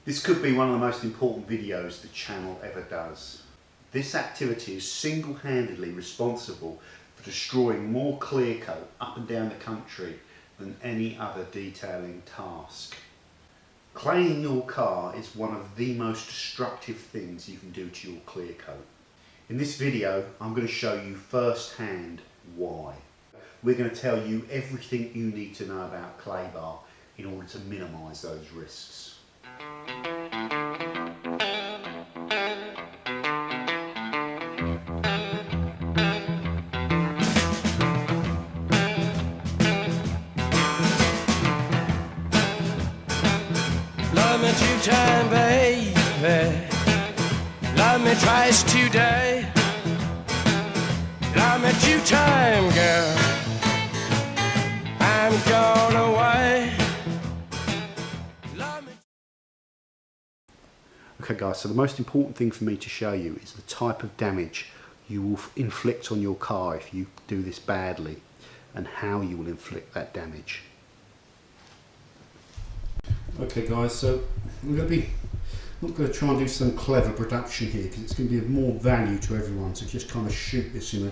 This could be one of the most important videos the channel ever does. This activity is single-handedly responsible for destroying more clear coat up and down the country than any other detailing task. Claying your car is one of the most destructive things you can do to your clear coat. In this video, I'm going to show you firsthand why. We're going to tell you everything you need to know about clay bar in order to minimise those risks. Love me 2 times, baby. Love me twice today. Love me 2 times, girl. I'm gone away. Love me. Okay guys, so the most important thing for me to show you is the type of damage you will inflict on your car if you do this badly, and how you will inflict that damage. Okay guys, so I'm not going to try and do some clever production here because it's going to be of more value to everyone, so just kind of shoot this in a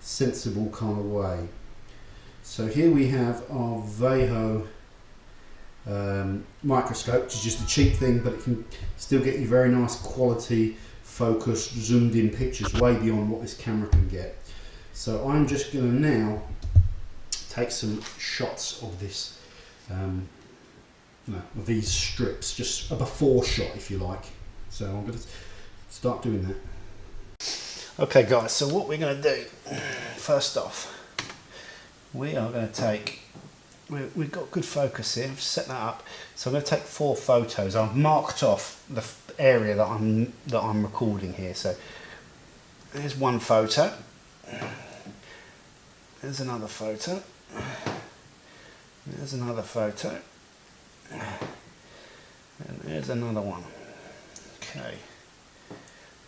sensible kind of way. So here we have our Veho microscope, which is just a cheap thing, but it can still get you very nice quality, focused, zoomed in pictures way beyond what this camera can get. So I'm just going to now take some shots of this of these strips, just a before shot if you like. So I'm going to start doing that. Okay guys, so what we're going to do, first off, we are going to take, we've got good focus here, I've set that up, so I'm going to take 4 photos. I've marked off the area that I'm recording here. So there's one photo, there's another photo, there's another photo, and there's another one. Okay,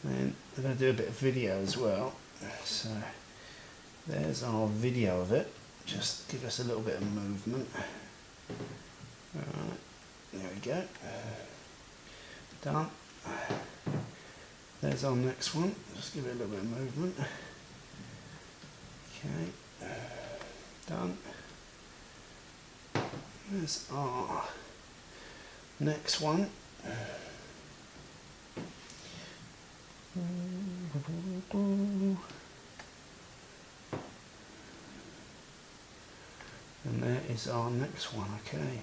then we're going to do a bit of video as well. So there's our video of it. Just give us a little bit of movement. Alright, there we go. Done. There's our next one. Just give it a little bit of movement. Okay, done. There's our next one. And there is our next one. Okay,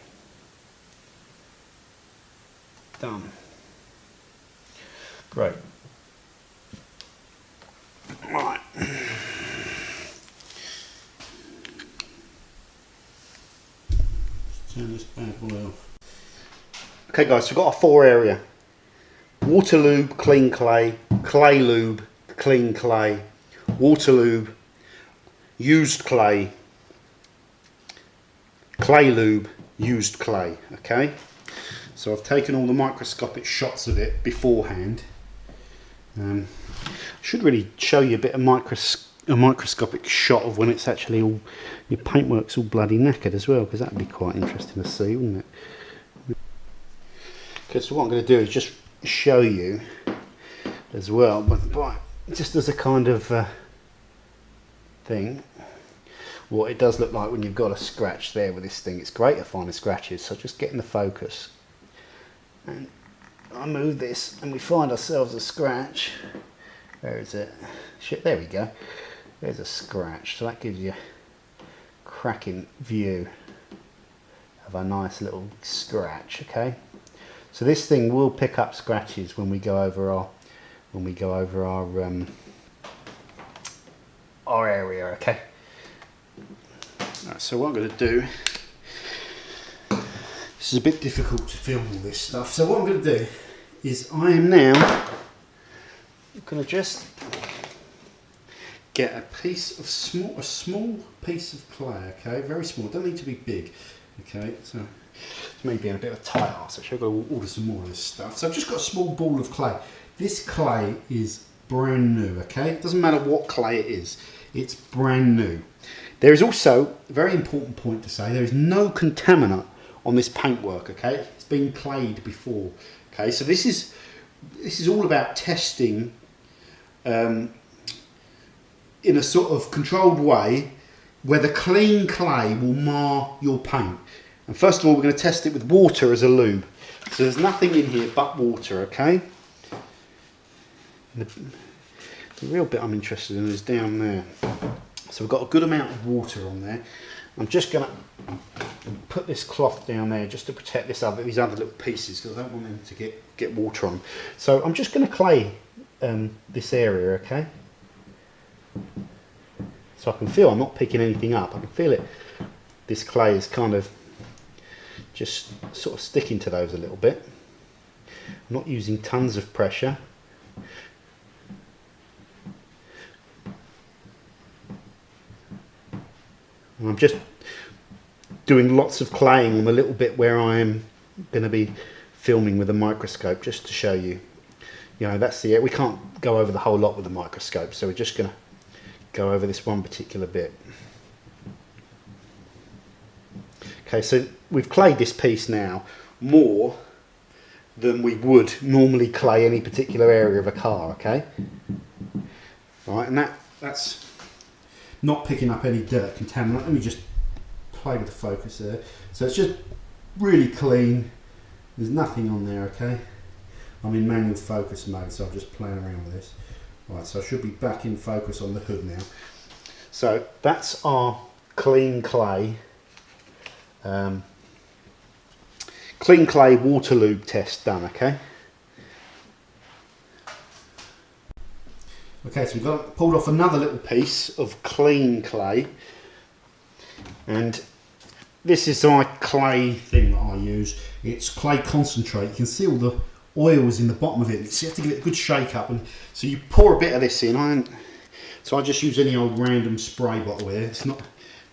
done. Great. Right. Turn this bad boy off. Okay guys, so we've got our 4 area. Water lube, clean clay, clay lube, clean clay, water lube, used clay, clay lube, used clay. Okay, so I've taken all the microscopic shots of it beforehand. Should really show you a bit of a microscopic shot of when it's actually all, your paintwork's all bloody knackered as well, because that'd be quite interesting to see, wouldn't it? Okay, so what I'm going to do is just show you as well, but just as a kind of thing, what it does look like when you've got a scratch there with this thing. It's great at finding scratches, so just get in the focus, and I move this and we find ourselves a scratch. Where is it? Shit, there we go. There's a scratch, so that gives you a cracking view of a nice little scratch. Okay, so this thing will pick up scratches when we go over our area. Okay. Right, so what I'm going to do, this is a bit difficult to film all this stuff, so what I'm going to do is I am now going to just get a small piece of clay. Okay, very small, don't need to be big. Okay, so it's maybe in a bit of a tight arse, actually I've got to order some more of this stuff. So I've just got a small ball of clay. This clay is brand new. Okay, it doesn't matter what clay it is, it's brand new. There is also a very important point to say, there is no contaminant on this paintwork. Okay, it's been clayed before. Okay, so this is all about testing in a sort of controlled way whether clean clay will mar your paint. And first of all, we're going to test it with water as a lube. So there's nothing in here but water, okay? The real bit I'm interested in is down there. So we've got a good amount of water on there. I'm just going to put this cloth down there just to protect these other little pieces, because I don't want them to get water on. So I'm just going to clay this area, okay? So I can feel I'm not picking anything up. I can feel it. This clay is kind of just sort of sticking to those a little bit. I'm not using tons of pressure. And I'm just doing lots of claying on the little bit where I am going to be filming with a microscope, just to show you. You know, that's we can't go over the whole lot with the microscope, so we're just going to go over this one particular bit. Okay, so we've clayed this piece now more than we would normally clay any particular area of a car, okay? Right, and that's not picking up any dirt, contaminant. Let me just play with the focus there. So it's just really clean. There's nothing on there, okay? I'm in manual focus mode, so I'm just playing around with this. Right, so I should be back in focus on the hood now. So that's our clean clay. Clean clay water lube test done, okay? Okay, so we've pulled off another little piece of clean clay, and this is my clay thing that I use. It's clay concentrate. You can see all the oils in the bottom of it. So you have to give it a good shake up, and so you pour a bit of this in. So I just use any old random spray bottle here. It's not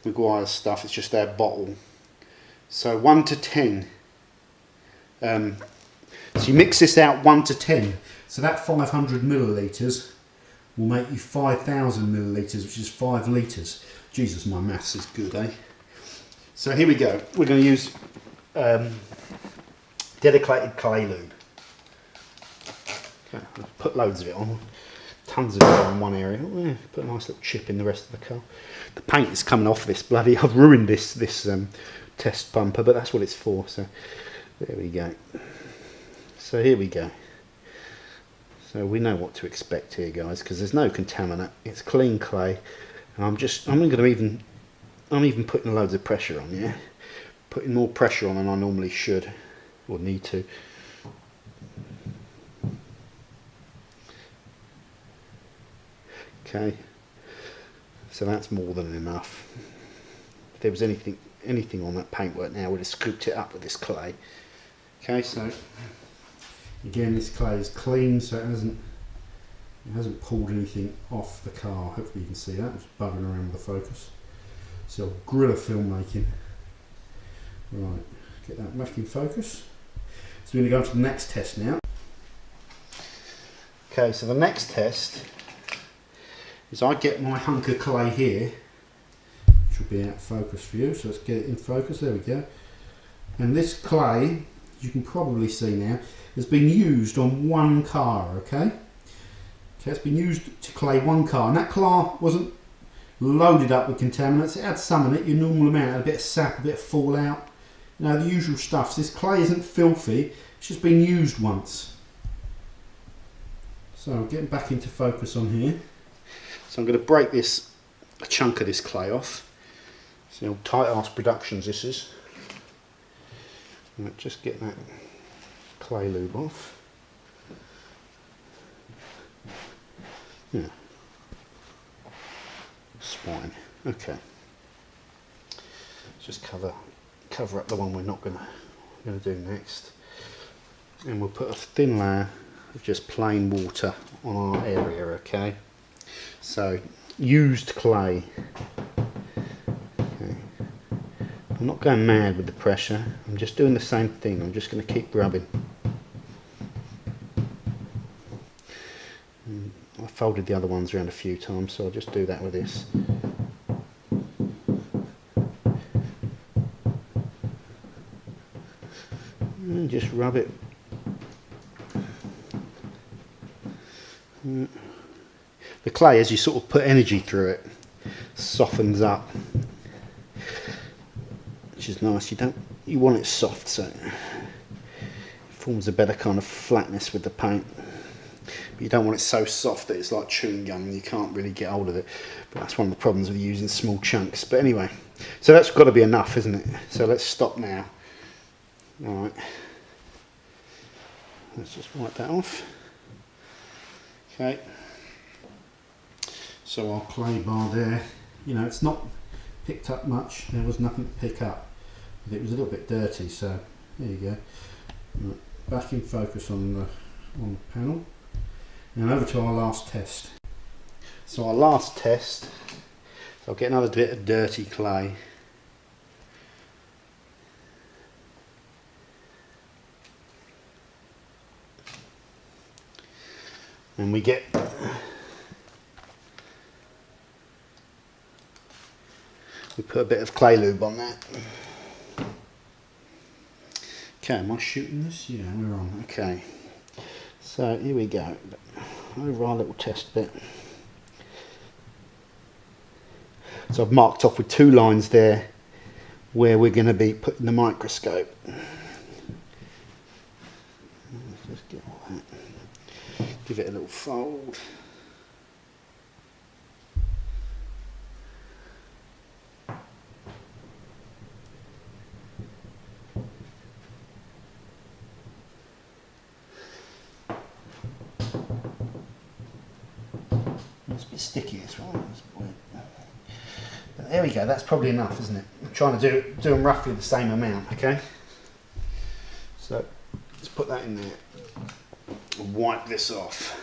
Maguire's stuff, it's just our bottle. So 1 to 10. So you mix this out 1 to 10. So that 500 millilitres will make you 5,000 millilitres, which is 5 litres. Jesus, my maths is good, eh? So here we go. We're going to use dedicated clay lube. Okay, I'll put loads of it on. Tons of it on one area. Oh, yeah, put a nice little chip in the rest of the car. The paint is coming off this bloody. I've ruined this test bumper, but that's what it's for. So there we go. So here we go. So we know what to expect here, guys, because there's no contaminant. It's clean clay. And I'm even putting loads of pressure on, yeah? Putting more pressure on than I normally should or need to. Okay, so that's more than enough. If there was anything on that paintwork now, we'd have scooped it up with this clay. Okay, so again, this clay is clean, so it hasn't pulled anything off the car. Hopefully you can see that. I'm just bugging around with the focus. So guerrilla filmmaking. Right, get that back in focus. So we're going to go on to the next test now. Okay, so the next test is I get my hunk of clay here, which will be out of focus for you, so let's get it in focus. There we go. And this clay, you can probably see now, has been used on one car, okay? Okay, it's been used to clay one car, and that car wasn't loaded up with contaminants. It had some in it, your normal amount, a bit of sap, a bit of fallout, you know, the usual stuff. So this clay isn't filthy, it's just been used once. So getting back into focus on here. So I'm going to break a chunk of this clay off. So Tyre Productions this is. Right, just get that clay lube off. Yeah. It's fine. Okay. Let's just cover up the one we're not going to do next, and we'll put a thin layer of just plain water on our area. Okay. So used clay. Okay. I'm not going mad with the pressure. I'm just doing the same thing. I'm just going to keep rubbing. I folded the other ones around a few times, so I'll just do that with this. just rub it. The clay, as you sort of put energy through it, softens up, which is nice. You want it soft, so it forms a better kind of flatness with the paint. But you don't want it so soft that it's like chewing gum and you can't really get hold of it. But that's one of the problems with using small chunks. But anyway, so that's got to be enough, isn't it? So let's stop now. All right, let's just wipe that off. Okay, so our clay bar there, you know, it's not picked up much. There was nothing to pick up, but it was a little bit dirty, so there you go. Right, back in focus on the panel. And over to our last test. So our last test, so I'll get another bit of dirty clay. And we put a bit of clay lube on that. Okay, am I shooting this? Yeah, we're on. Okay. So here we go. Over our little test bit. So I've marked off with 2 lines there where we're going to be putting the microscope. Let's just get all that. Give it a little fold. It's a bit sticky, this one. But there we go, that's probably enough, isn't it? I'm trying to do them roughly the same amount, okay? So let's put that in there and wipe this off.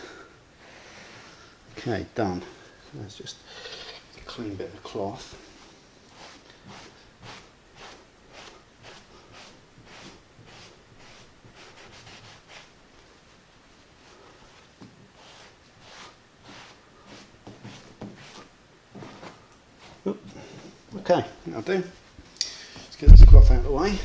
Okay, done. So that's just a clean bit of cloth. Okay, that'll do. Let's get this cloth out of the way.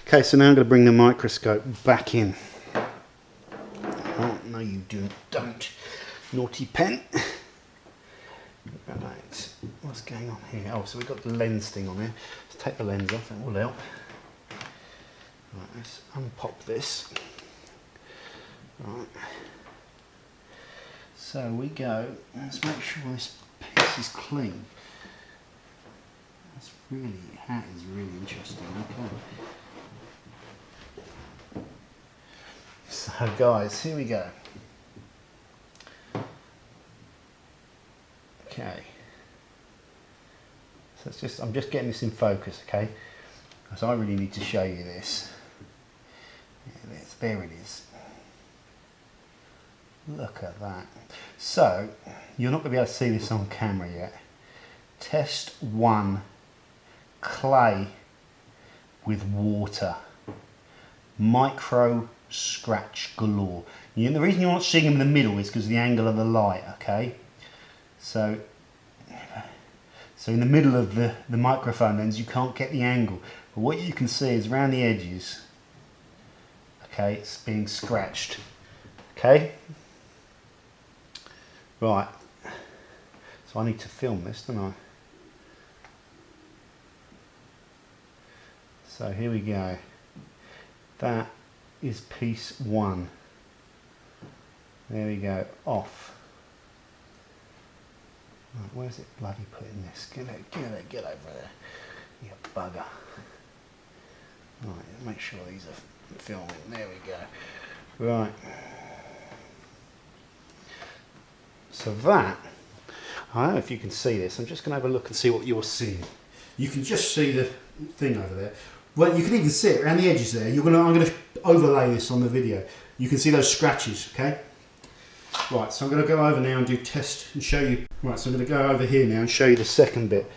Okay, so now I'm going to bring the microscope back in. Oh, no you don't. Naughty pen. Right, what's going on here? Oh, so we've got the lens thing on here. Let's take the lens off, that will help. Right, let's unpop this. Right. So we go, let's make sure this piece is clean. That is really interesting. Okay. So guys, here we go. Okay. So I'm just getting this in focus, okay? Because I really need to show you this. There it is. Look at that. So, you're not going to be able to see this on camera yet. Test 1, clay with water. Micro scratch galore. And the reason you're not seeing them in the middle is because of the angle of the light, okay? So in the middle of the microphone lens you can't get the angle. But what you can see is around the edges, okay, it's being scratched. Okay? Right, so I need to film this, don't I? So here we go. That is piece 1. There we go, off. Right, where's it bloody putting this? Get over there, you bugger. Right, make sure these are filming. There we go. Right. So that, I don't know if you can see this, I'm just going to have a look and see what you're seeing. You can just see the thing over there. Well, you can even see it around the edges there. I'm going to overlay this on the video. You can see those scratches, okay? Right, so I'm going to go over now and do test and show you. Right, so I'm going to go over here now and show you the second bit.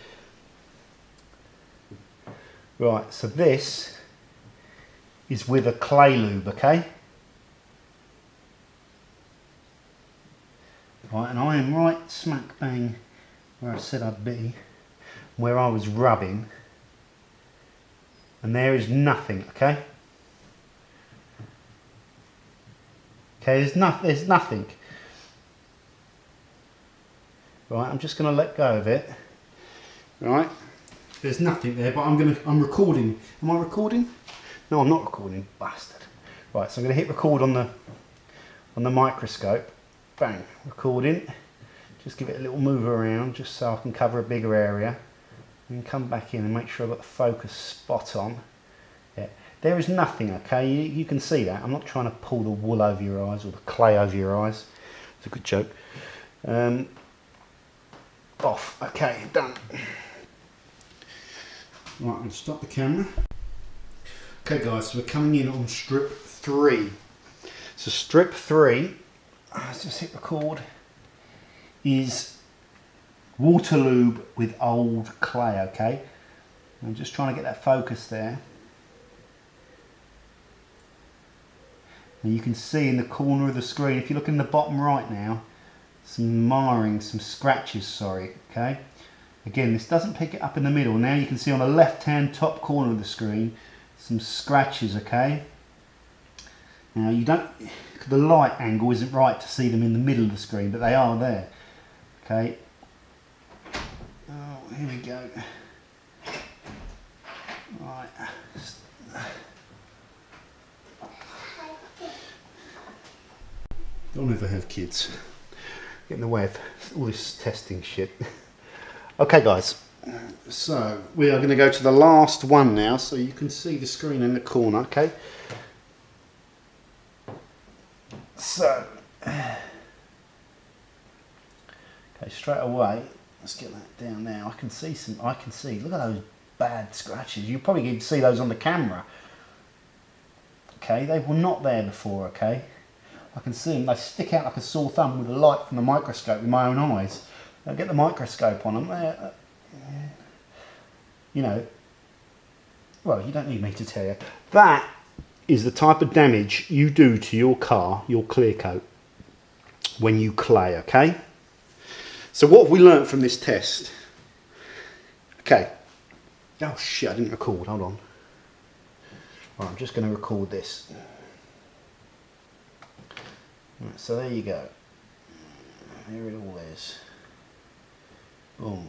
Right, so this is with a clay lube, okay? Right, and I am right smack bang where I said I'd be, where I was rubbing And there is nothing, okay? Okay, there's nothing. Right, I'm just going to let go of it. Right, there's nothing there, but I'm recording. Am I recording? No, I'm not recording, bastard. Right, so I'm going to hit record on the microscope. Bang, recording. Just give it a little move around, just so I can cover a bigger area. And come back in and make sure I've got the focus spot on. Yeah. There is nothing, okay? You can see that. I'm not trying to pull the wool over your eyes or the clay over your eyes. It's a good joke. Off. Okay, done. Right, I'm going to stop the camera. Okay guys, so we're coming in on strip 3. So strip 3, let's just hit record, is water lube with old clay, okay? I'm just trying to get that focus there. And you can see in the corner of the screen, if you look in the bottom right now, some marring, some scratches, sorry, okay? Again, this doesn't pick it up in the middle. Now you can see on the left-hand top corner of the screen, some scratches, okay? Now you don't, the light angle isn't right to see them in the middle of the screen, but they are there, okay? Oh, here we go. Right. Don't ever have kids. Get in the way of all this testing shit. Okay guys, so we are going to go to the last one now, so you can see the screen in the corner, okay? So, okay, straight away, let's get that down now. I can see, look at those bad scratches. You probably can see those on the camera. Okay, they were not there before, okay? I can see them, they stick out like a sore thumb with the light from the microscope with my own eyes. I'll get the microscope on them. You know, well, you don't need me to tell you. That is the type of damage you do to your car, your clear coat, when you clay, okay? So what have we learnt from this test? Okay. Oh shit, I didn't record, hold on. Right, I'm just going to record this. Right, so there you go. Here it all is. Boom.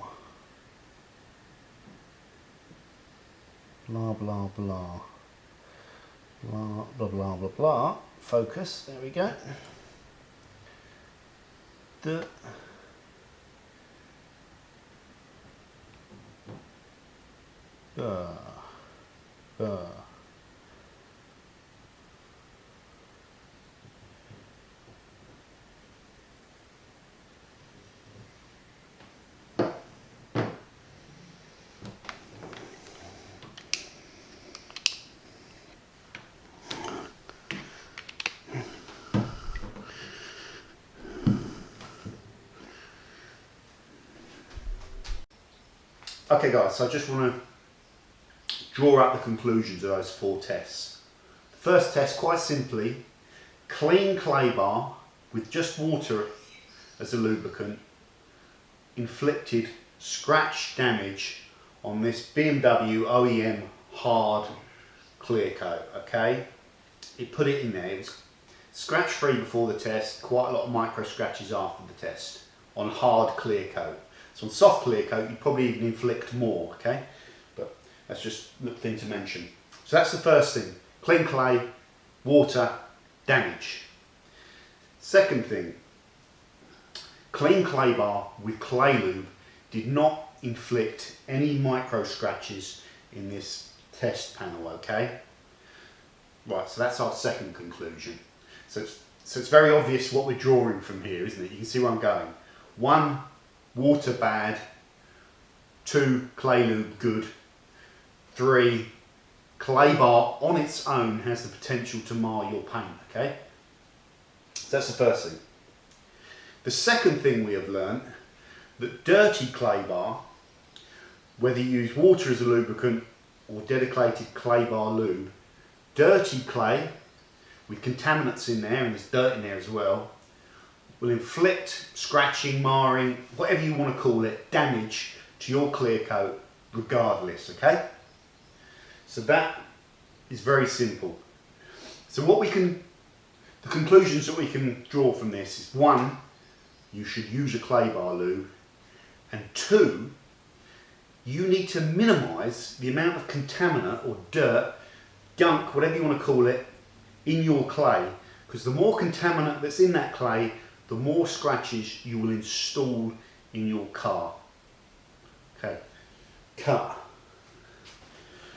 Blah blah blah. Blah blah blah blah blah. Focus, there we go. Okay guys, so I just want to draw up the conclusions of those 4 tests. The first test, quite simply, clean clay bar with just water as a lubricant inflicted scratch damage on this BMW OEM hard clear coat, okay? It put it in there. It was scratch free before the test, quite a lot of micro scratches after the test on hard clear coat. So on soft clear coat, you'd probably even inflict more, okay? But that's just a thing to mention. So that's the first thing. Clean clay, water, damage. Second thing, clean clay bar with clay lube did not inflict any micro scratches in this test panel, okay? Right, so that's our second conclusion. So it's very obvious what we're drawing from here, isn't it? You can see where I'm going. 1, water bad. 2, clay lube good. 3, clay bar on its own has the potential to mar your paint, okay? So that's the first thing. The second thing we have learned, that dirty clay bar, whether you use water as a lubricant or dedicated clay bar lube, dirty clay with contaminants in there, and there's dirt in there as well, will inflict scratching, marring, whatever you want to call it, damage to your clear coat regardless, okay? So that is very simple. So the conclusions that we can draw from this is, 1, you should use a clay bar lube, and 2, you need to minimise the amount of contaminant or dirt, gunk, whatever you want to call it, in your clay, because the more contaminant that's in that clay, the more scratches you will install in your car. Okay, cut.